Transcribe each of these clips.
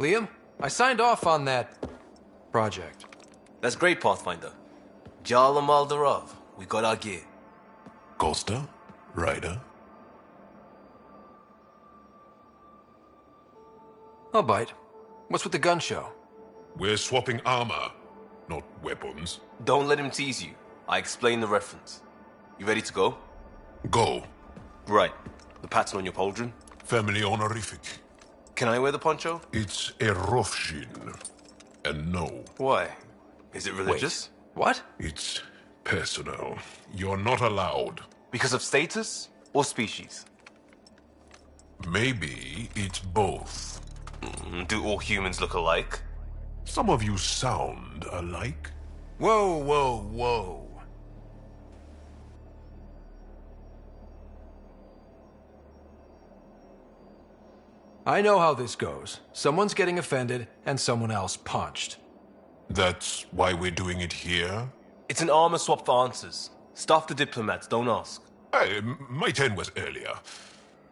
Liam, I signed off on that project. That's great, Pathfinder. Jarl Maldarov, we got our gear. Costa? Ryder? I'll bite. What's with the gun show? We're swapping armor, not weapons. Don't let him tease you. I explained the reference. You ready to go? Go. Right. The pattern on your pauldron? Family honorific. Can I wear the poncho? It's a Rofshin. And no. Why? Is it religious? Wait, what? It's personal. You're not allowed. Because of status or species? Maybe it's both. Do all humans look alike? Some of you sound alike. Whoa, whoa, whoa. I know how this goes. Someone's getting offended, and someone else punched. That's why we're doing it here? It's an armor swap for answers. Stuff the diplomats, don't ask. Hey, my turn was earlier.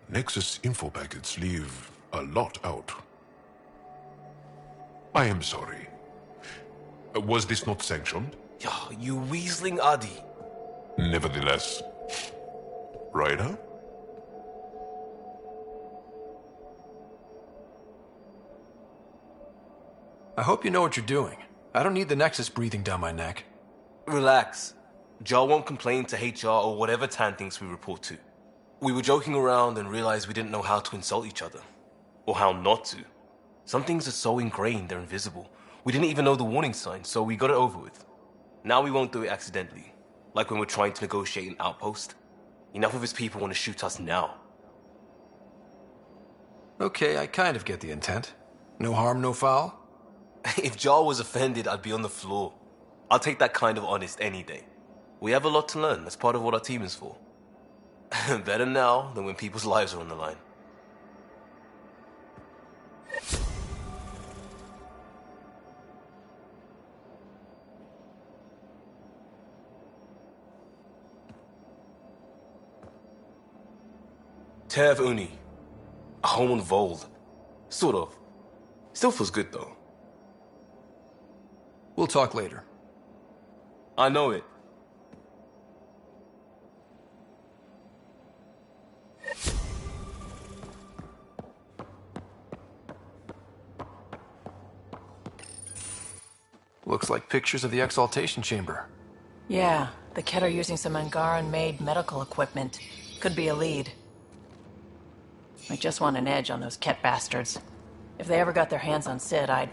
Nexus info packets leave a lot out. I am sorry. Was this not sanctioned? You weaseling Adi. Nevertheless. Ryder? I hope you know what you're doing. I don't need the Nexus breathing down my neck. Relax. Jar won't complain to HR or whatever Tan thinks we report to. We were joking around and realized we didn't know how to insult each other. Or how not to. Some things are so ingrained they're invisible. We didn't even know the warning sign, so we got it over with. Now we won't do it accidentally. Like when we're trying to negotiate an outpost. Enough of his people want to shoot us now. Okay, I kind of get the intent. No harm, no foul? If Jar was offended, I'd be on the floor. I'll take that kind of honest any day. We have a lot to learn. That's part of what our team is for. Better now than when people's lives are on the line. Tev Uni. A home on Vold. Sort of. Still feels good though. We'll talk later. I know it. Looks like pictures of the exaltation chamber. Yeah, the Ket are using some Angaran-made medical equipment. Could be a lead. I just want an edge on those Ket bastards. If they ever got their hands on Sid, I'd...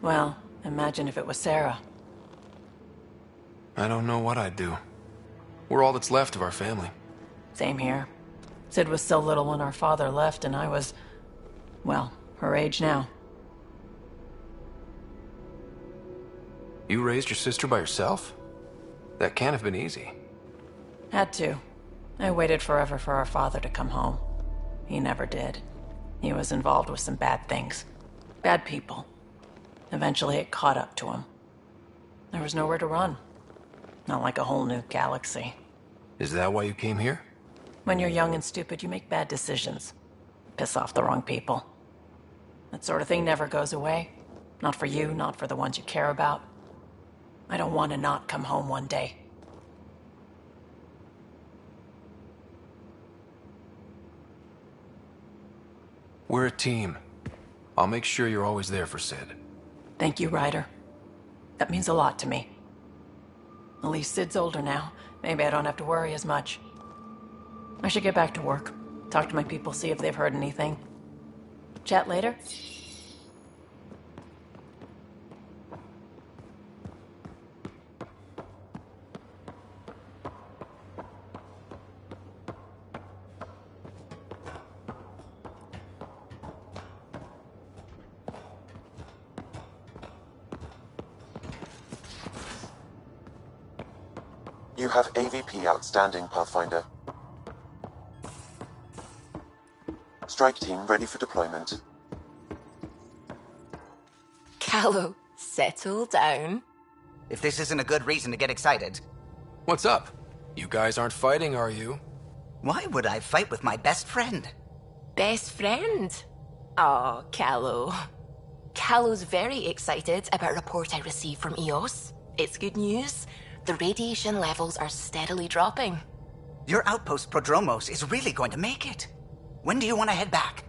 Well, imagine if it was Sarah. I don't know what I'd do. We're all that's left of our family. Same here. Sid was so little when our father left, and I was... well, her age now. You raised your sister by yourself? That can't have been easy. Had to. I waited forever for our father to come home. He never did. He was involved with some bad things. Bad people. Eventually it caught up to him. There was nowhere to run. Not like a whole new galaxy. Is that why you came here? When you're young and stupid, you make bad decisions. Piss off the wrong people. That sort of thing never goes away. Not for you, not for the ones you care about. I don't want to not come home one day. We're a team. I'll make sure you're always there for Sid. Thank you, Ryder. That means a lot to me. At least Sid's older now. Maybe I don't have to worry as much. I should get back to work. Talk to my people, see if they've heard anything. Chat later? You have AVP outstanding, Pathfinder. Strike team ready for deployment. Callow, settle down. If this isn't a good reason to get excited. What's up? You guys aren't fighting, are you? Why would I fight with my best friend? Best friend? Oh, Callow. Callow's very excited about a report I received from EOS. It's good news. The radiation levels are steadily dropping. Your outpost Prodromos is really going to make it. When do you want to head back?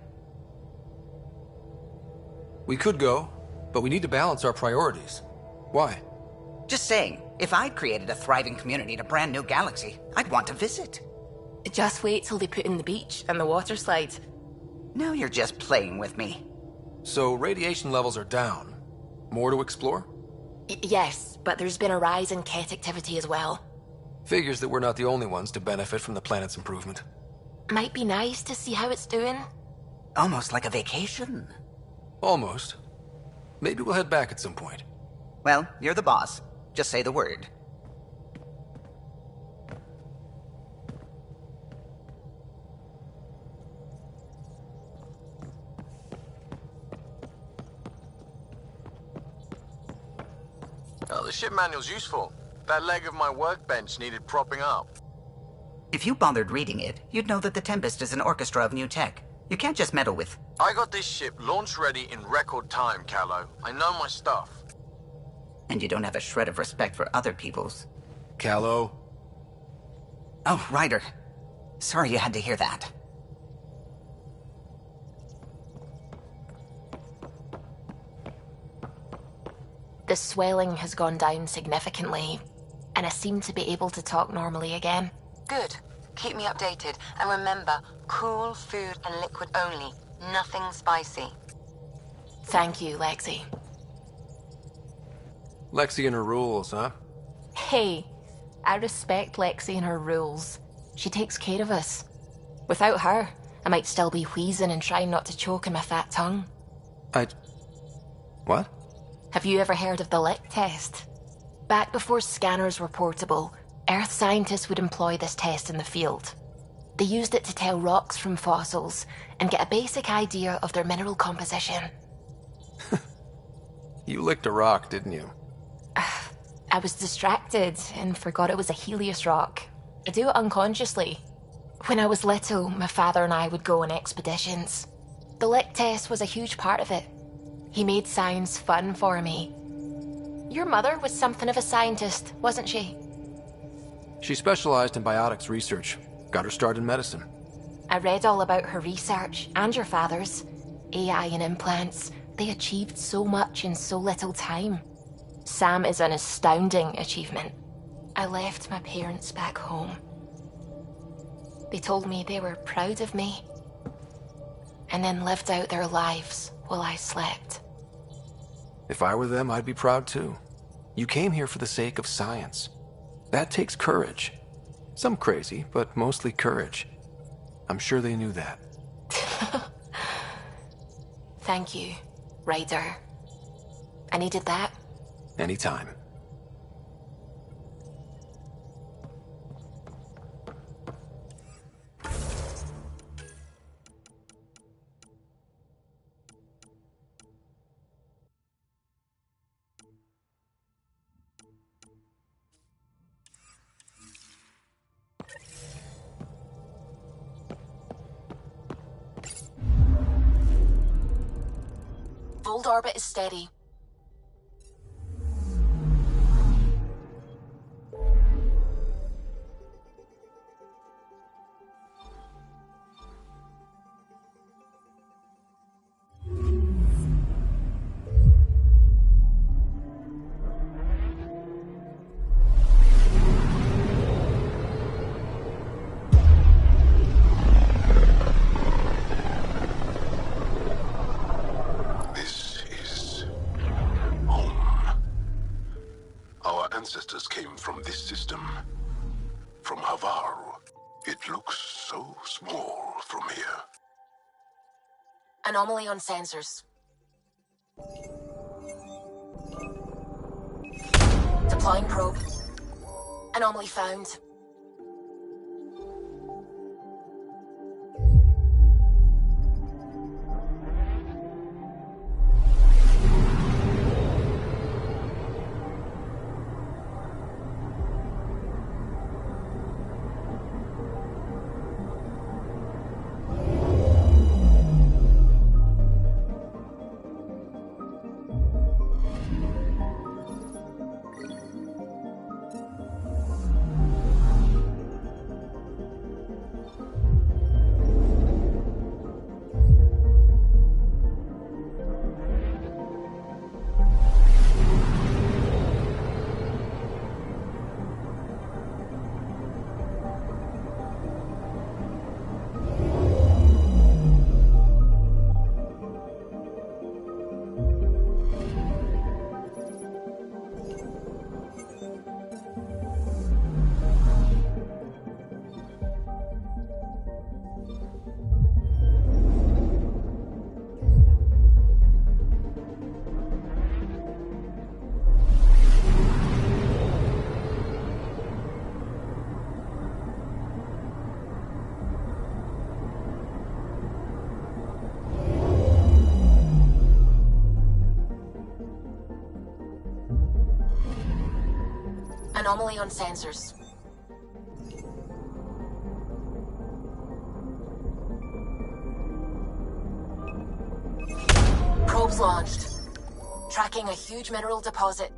We could go, but we need to balance our priorities. Why? Just saying, if I'd created a thriving community in a brand new galaxy, I'd want to visit. Just wait till they put in the beach and the water slide. Now you're just playing with me. So radiation levels are down. More to explore? Yes, but there's been a rise in Ket activity as well. Figures that we're not the only ones to benefit from the planet's improvement. Might be nice to see how it's doing. Almost like a vacation. Almost. Maybe we'll head back at some point. Well, you're the boss. Just say the word. Oh, the ship manual's useful. That leg of my workbench needed propping up. If you bothered reading it, you'd know that the Tempest is an orchestra of new tech. You can't just meddle with... I got this ship launch ready in record time, Callow. I know my stuff. And you don't have a shred of respect for other people's. Callow. Oh, Ryder. Sorry you had to hear that. The swelling has gone down significantly, and I seem to be able to talk normally again. Good. Keep me updated. And remember, cool food and liquid only. Nothing spicy. Thank you, Lexi. Lexi and her rules, huh? Hey, I respect Lexi and her rules. She takes care of us. Without her, I might still be wheezing and trying not to choke in my fat tongue. What? Have you ever heard of the lick test? Back before scanners were portable, Earth scientists would employ this test in the field. They used it to tell rocks from fossils and get a basic idea of their mineral composition. You licked a rock, didn't you? I was distracted and forgot it was a Helios rock. I do it unconsciously. When I was little, my father and I would go on expeditions. The lick test was a huge part of it. He made science fun for me. Your mother was something of a scientist, wasn't she? She specialized in biotics research. Got her start in medicine. I read all about her research, and your father's. AI and implants. They achieved so much in so little time. Sam is an astounding achievement. I left my parents back home. They told me they were proud of me, and then lived out their lives while I slept. If I were them, I'd be proud too. You came here for the sake of science. That takes courage. Some crazy, but mostly courage. I'm sure they knew that. Thank you, Ryder. I needed that. Anytime. Fold orbit is steady. Ancestors came from this system, from Havaru. It looks so small from here. Anomaly on sensors. Deploying probe. Anomaly found. Anomaly on sensors. Probes launched. Tracking a huge mineral deposit.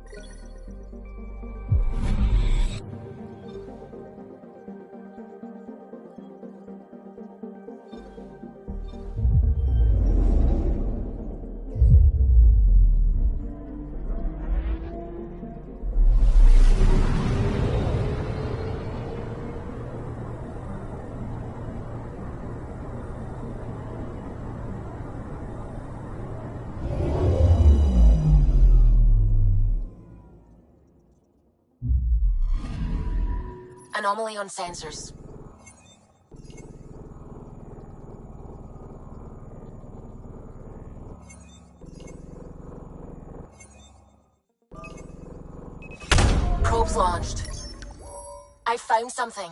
Anomaly on sensors. Probes launched. I found something.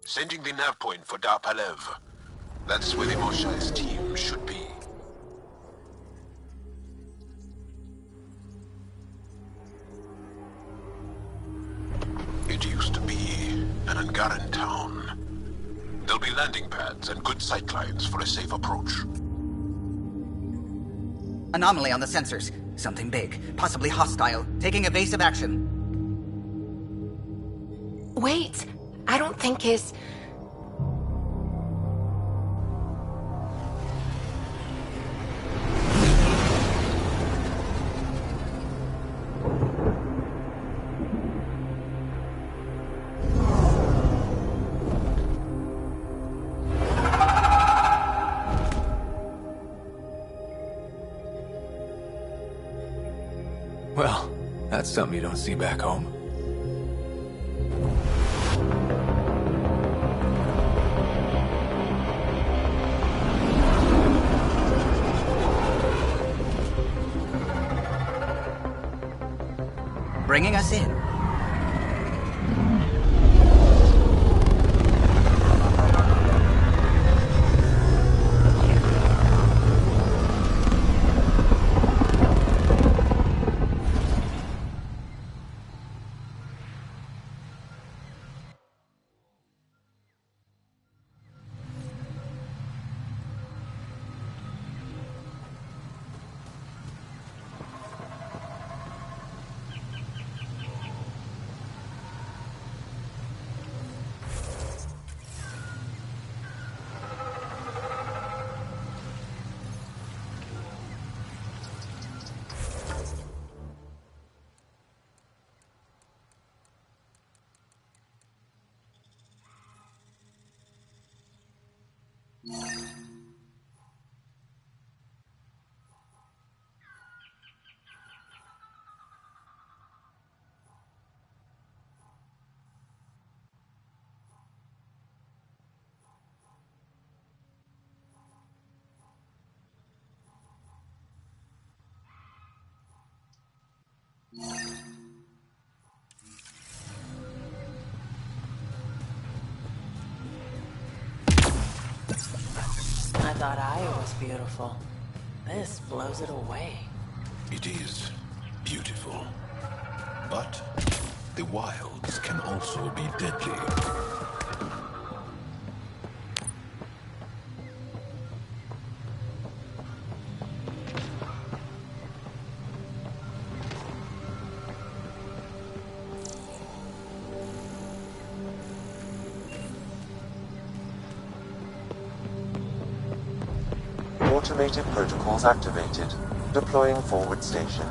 Sending the nav point for Dar Palev. That's where the Moshai's team should be. It used to be an Angaran town. There'll be landing pads and good sightlines for a safe approach. Anomaly on the sensors. Something big, possibly hostile, taking evasive action. Wait, I don't think his... Well, that's something you don't see back home. Bringing us in. I thought Aya was beautiful. This blows it away. It is beautiful. But the wilds can also be deadly. Automated protocols activated. Deploying forward station.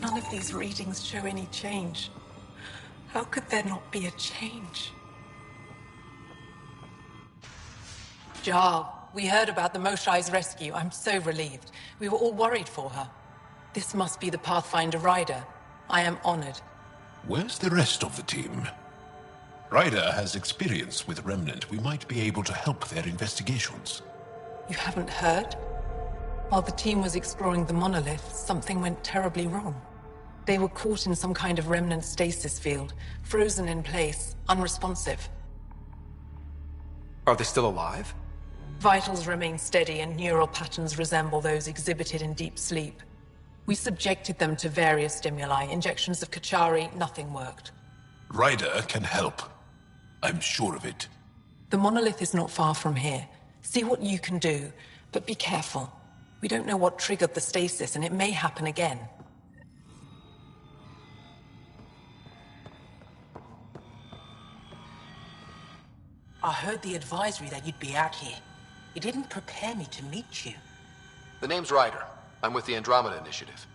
None of these readings show any change. How could there not be a change? Jarl, we heard about the Moshai's rescue. I'm so relieved. We were all worried for her. This must be the Pathfinder Rider. I am honored. Where's the rest of the team? Ryder has experience with Remnant. We might be able to help their investigations. You haven't heard? While the team was exploring the monolith, something went terribly wrong. They were caught in some kind of remnant stasis field, frozen in place, unresponsive. Are they still alive? Vitals remain steady and neural patterns resemble those exhibited in deep sleep. We subjected them to various stimuli, injections of Kachari, nothing worked. Ryder can help. I'm sure of it. The monolith is not far from here. See what you can do, but be careful. We don't know what triggered the stasis, and it may happen again. I heard the advisory that you'd be out here. It didn't prepare me to meet you. The name's Ryder. I'm with the Andromeda Initiative.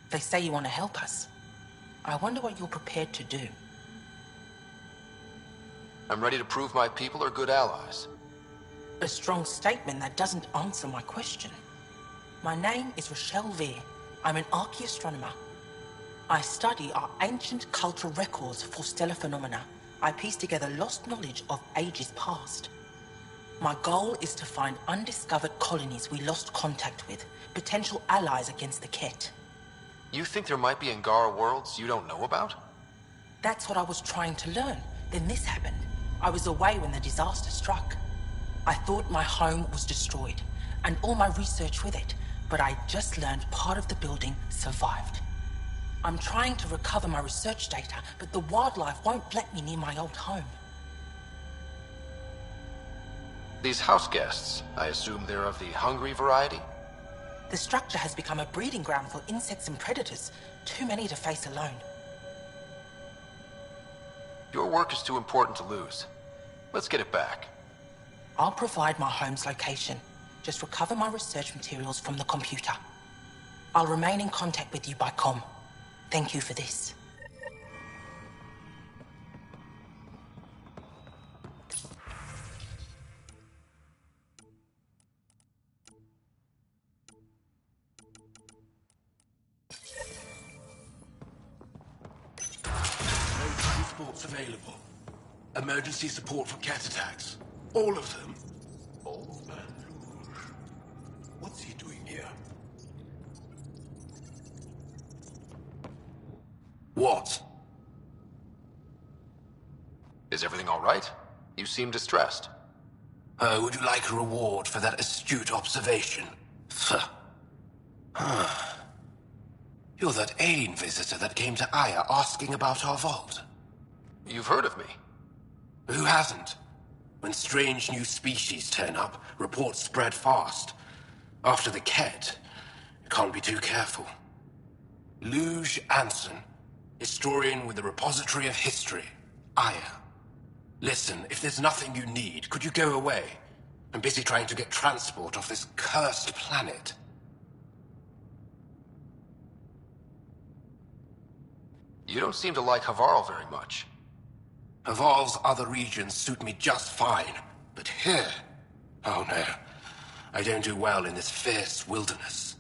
They say you want to help us. I wonder what you're prepared to do. I'm ready to prove my people are good allies. A strong statement that doesn't answer my question. My name is Rochelle Veer. I'm an archaeoastronomer. I study our ancient cultural records for stellar phenomena. I piece together lost knowledge of ages past. My goal is to find undiscovered colonies we lost contact with, potential allies against the Ket. You think there might be Angara worlds you don't know about? That's what I was trying to learn. Then this happened. I was away when the disaster struck. I thought my home was destroyed, and all my research with it, but I just learned part of the building survived. I'm trying to recover my research data, but the wildlife won't let me near my old home. These house guests, I assume they're of the hungry variety? The structure has become a breeding ground for insects and predators, too many to face alone. Your work is too important to lose. Let's get it back. I'll provide my home's location. Just recover my research materials from the computer. I'll remain in contact with you by comm. Thank you for this. No transports available. Emergency support for cat attacks. All of them. Old man Luge. What's he doing here? What? Is everything all right? You seem distressed. Would you like a reward for that astute observation? You're that alien visitor that came to Aya asking about our vault. You've heard of me. Who hasn't? When strange new species turn up, reports spread fast. After the Ket, you can't be too careful. Luge Anson, historian with the Repository of History, Aya. Listen, if there's nothing you need, could you go away? I'm busy trying to get transport off this cursed planet. You don't seem to like Havarl very much. Havarl's other regions suit me just fine, but here... Oh no, I don't do well in this fierce wilderness.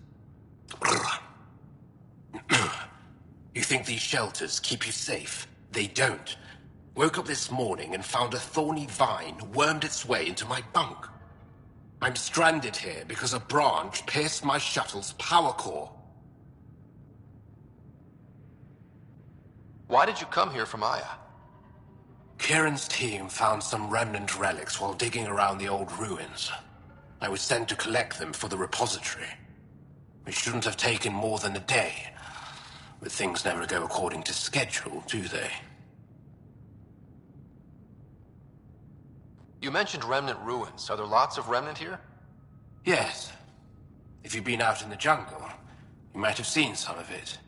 You think these shelters keep you safe? They don't. Woke up this morning and found a thorny vine wormed its way into my bunk. I'm stranded here because a branch pierced my shuttle's power core. Why did you come here from Aya? Kieran's team found some remnant relics while digging around the old ruins. I was sent to collect them for the repository. It shouldn't have taken more than a day. But things never go according to schedule, do they? You mentioned remnant ruins. Are there lots of remnant here? Yes. If you've been out in the jungle, you might have seen some of it.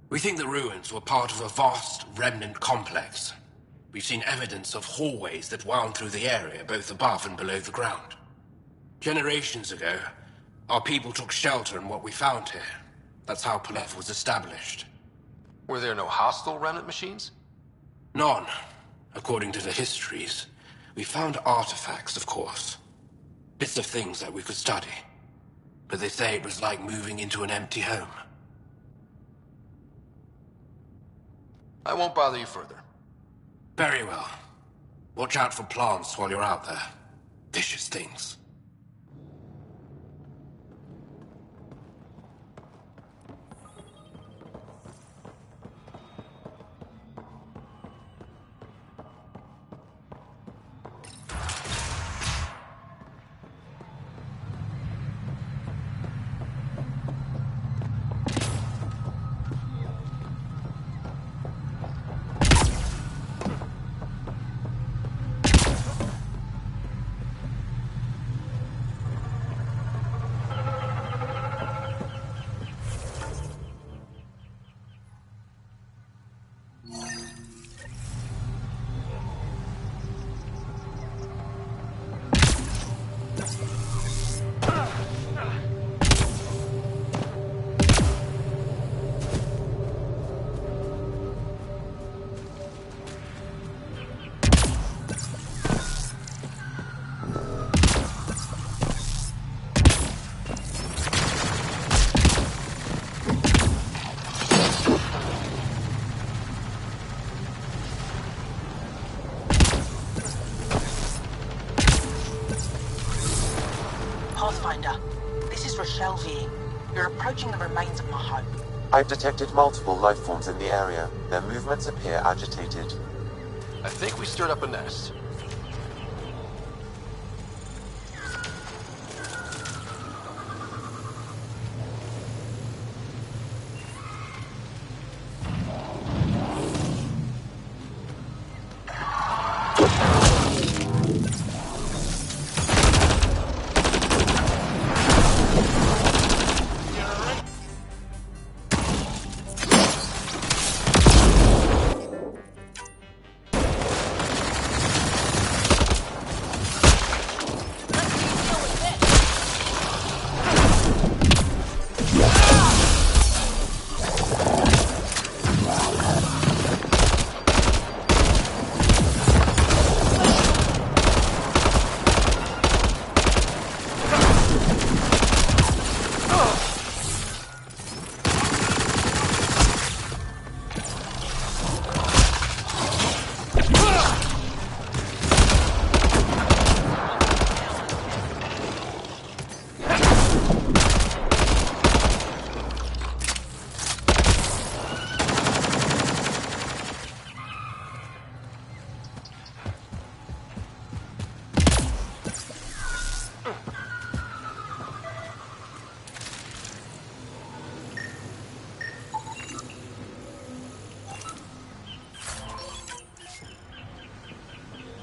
We think the ruins were part of a vast remnant complex. We've seen evidence of hallways that wound through the area, both above and below the ground. Generations ago, our people took shelter in what we found here. That's how Palev was established. Were there no hostile remnant machines? None, according to the histories. We found artifacts, of course. Bits of things that we could study. But they say it was like moving into an empty home. I won't bother you further. Very well. Watch out for plants while you're out there. Vicious things. Pathfinder, this is Rochelle V. You're approaching the remains of my home. I've detected multiple life forms in the area. Their movements appear agitated. I think we stirred up a nest.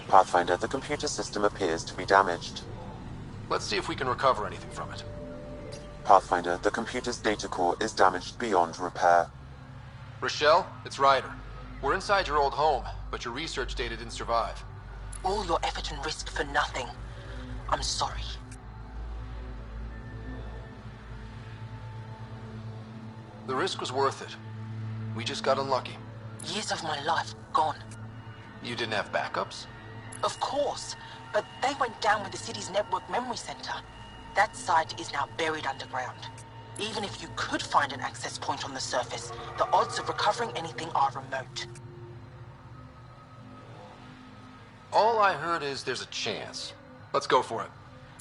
Pathfinder, the computer system appears to be damaged. Let's see if we can recover anything from it. Pathfinder, the computer's data core is damaged beyond repair. Rochelle, it's Ryder. We're inside your old home, but your research data didn't survive. All your effort and risk for nothing. I'm sorry. The risk was worth it. We just got unlucky. Years of my life gone. You didn't have backups? Of course, but they went down with the city's network memory center. That site is now buried underground. Even if you could find an access point on the surface, the odds of recovering anything are remote. All I heard is there's a chance. Let's go for it.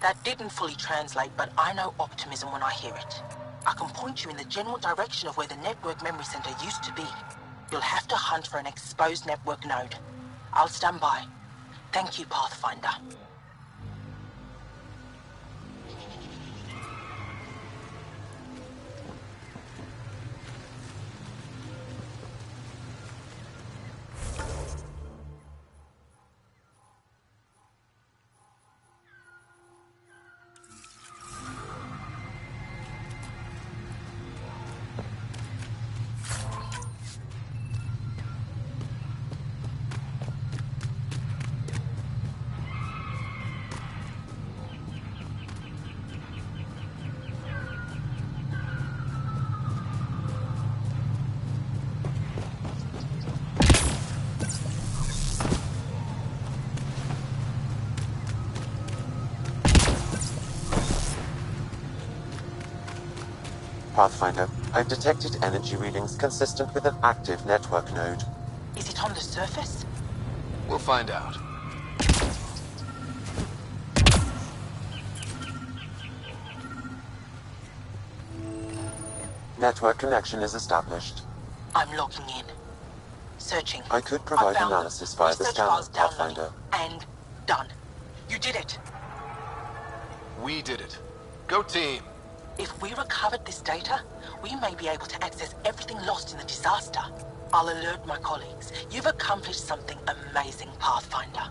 That didn't fully translate, but I know optimism when I hear it. I can point you in the general direction of where the network memory center used to be. You'll have to hunt for an exposed network node. I'll stand by. Thank you, Pathfinder. Pathfinder, I've detected energy readings consistent with an active network node. Is it on the surface? We'll find out. Network connection is established. I'm logging in. Searching. I could provide I found analysis them. via the Research scanner, files downloaded. Pathfinder. And done. You did it. We did it. Go team. If we recovered this data, we may be able to access everything lost in the disaster. I'll alert my colleagues. You've accomplished something amazing, Pathfinder.